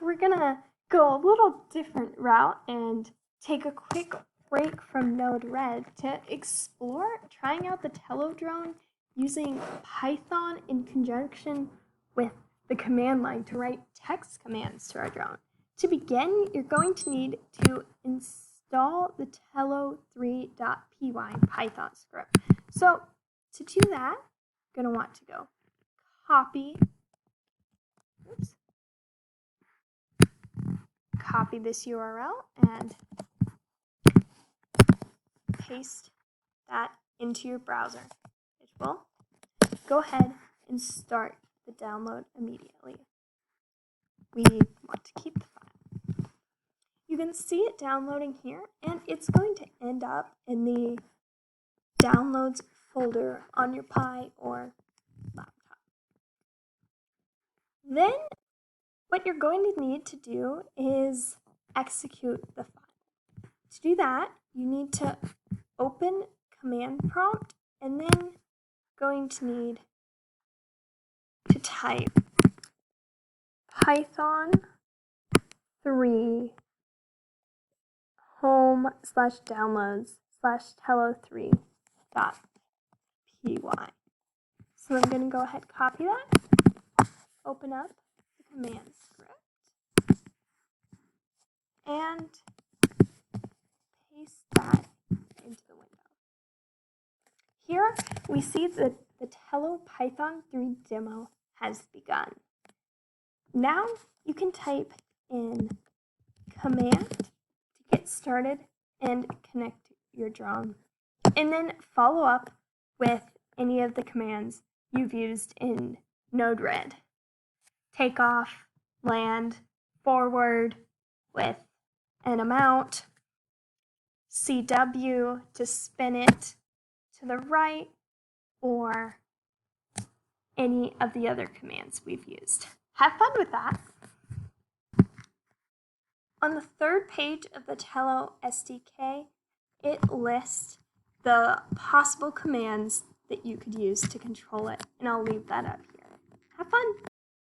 we're gonna go a little different route and take a quick break from Node-RED to explore trying out the Tello drone using Python in conjunction with the command line to write text commands to our drone. To begin, you're going to need to install the tello3.py Python script. So to do that, you're going to want to go copy this URL and paste that into your browser. It will go ahead and start the download immediately. We want to keep the file. You can see it downloading here, and it's going to end up in the downloads folder on your Pi or laptop. Then what you're going to need to do is execute the file. To do that, you need to open command prompt and then going to need to type Python 3 home/downloads/tello3.py. So I'm going to go ahead and copy that, open up the command script, and paste that into the window. Here we see that the Tello Python 3 demo has begun. Now you can type in command to get started and connect your drone, and then follow up with any of the commands you've used in Node-RED. Take off, land, forward with an amount, CW to spin it to the right, or any of the other commands we've used. Have fun with that. On the third page of the Tello SDK, it lists the possible commands that you could use to control it, and I'll leave that up here. Have fun!